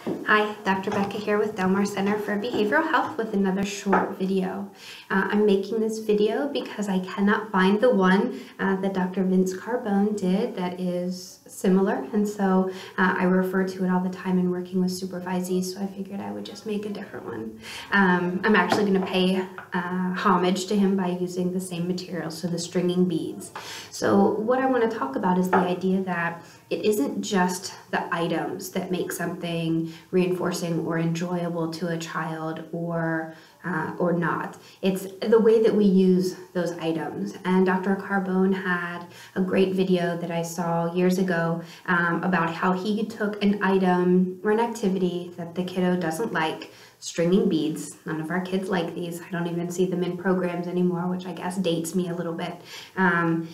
Hi, Dr. Becca here with Del Mar Center for Behavioral Health with another short video. I'm making this video because I cannot find the one that Dr. Vince Carbone did that is similar, and so I refer to it all the time in working with supervisees, so I figured I would just make a different one. I'm actually going to pay homage to him by using the same material, so the stringing beads. So what I want to talk about is the idea that it isn't just the items that make something reinforcing or enjoyable to a child or not. It's the way that we use those items. And Dr. Carbone had a great video that I saw years ago about how he took an item or an activity that the kiddo doesn't like, stringing beads. None of our kids like these. I don't even see them in programs anymore, which I guess dates me a little bit. And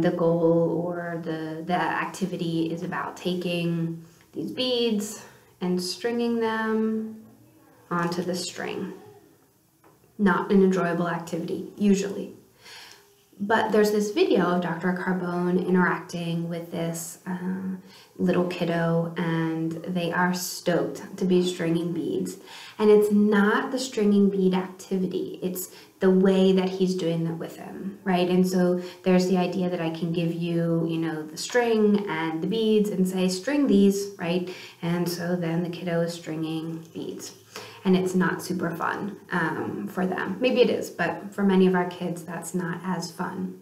the goal or the activity is about taking these beads and stringing them onto the string. Not an enjoyable activity, usually. But there's this video of Dr. Carbone interacting with this little kiddo, and they are stoked to be stringing beads. And it's not the stringing bead activity, it's the way that he's doing that with him, right? And so there's the idea that I can give you, the string and the beads and say, string these, right? And so then the kiddo is stringing beads. And it's not super fun for them. Maybe it is, but for many of our kids, that's not as fun.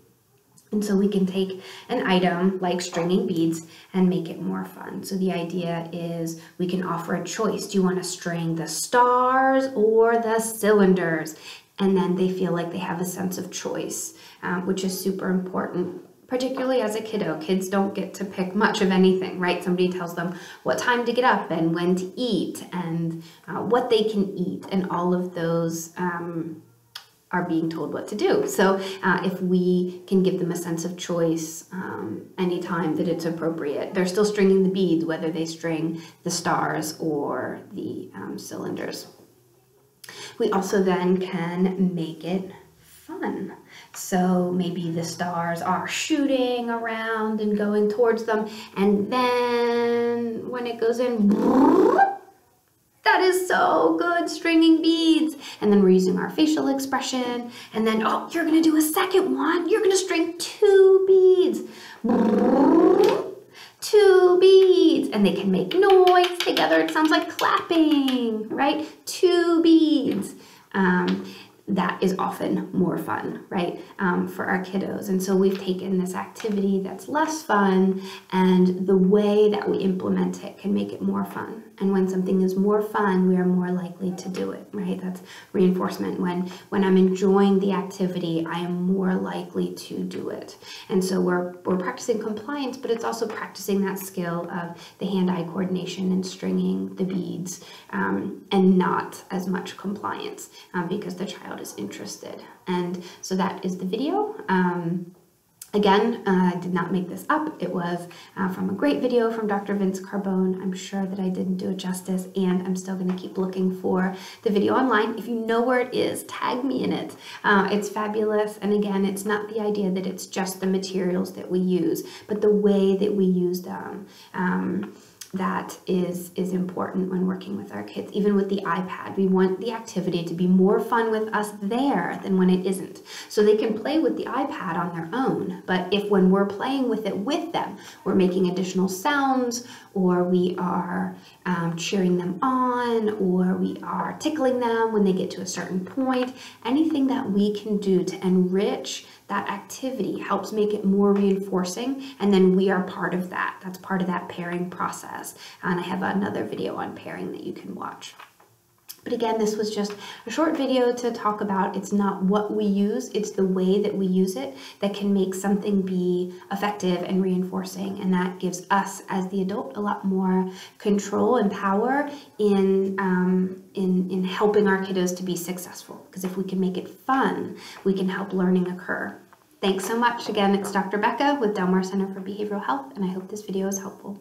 And so we can take an item like stringing beads and make it more fun. So the idea is we can offer a choice. Do you want to string the stars or the cylinders? And then they feel like they have a sense of choice, which is super important. Particularly as a kiddo, kids don't get to pick much of anything, right? Somebody tells them what time to get up and when to eat and what they can eat, and all of those are being told what to do. So if we can give them a sense of choice anytime that it's appropriate, they're still stringing the beads, whether they string the stars or the cylinders. We also then can make it fun. So maybe the stars are shooting around and going towards them, and then when it goes in, that is so good, stringing beads. And then we're using our facial expression, and then, oh, you're gonna do a second one. You're gonna string 2 beads. 2 beads, and they can make noise together. It sounds like clapping, right? 2 beads. That is often more fun, right, for our kiddos. And so we've taken this activity that's less fun, and the way that we implement it can make it more fun. And when something is more fun, we are more likely to do it, right? That's reinforcement. When I'm enjoying the activity, I am more likely to do it. And so we're practicing compliance, but it's also practicing that skill of the hand-eye coordination and stringing the beads, and not as much compliance because the child is interested. And so that is the video. Again, I did not make this up. It was from a great video from Dr. Vince Carbone. I'm sure that I didn't do it justice, and I'm still going to keep looking for the video online. If you know where it is, tag me in it. It's fabulous. And again, it's not the idea that it's just the materials that we use, but the way that we use them. That is important when working with our kids. Even with the iPad, we want the activity to be more fun with us there than when it isn't. So they can play with the iPad on their own, but if when we're playing with it with them, we're making additional sounds, or we are cheering them on, or we are tickling them when they get to a certain point, anything that we can do to enrich that activity helps make it more reinforcing, and then we are part of that. That's part of that pairing process. And I have another video on pairing that you can watch. But again, this was just a short video to talk about. It's not what we use, it's the way that we use it that can make something be effective and reinforcing. And that gives us, as the adult, a lot more control and power in helping our kiddos to be successful. Because if we can make it fun, we can help learning occur. Thanks so much. Again, it's Dr. Becca with Del Mar Center for Behavioral Health, and I hope this video is helpful.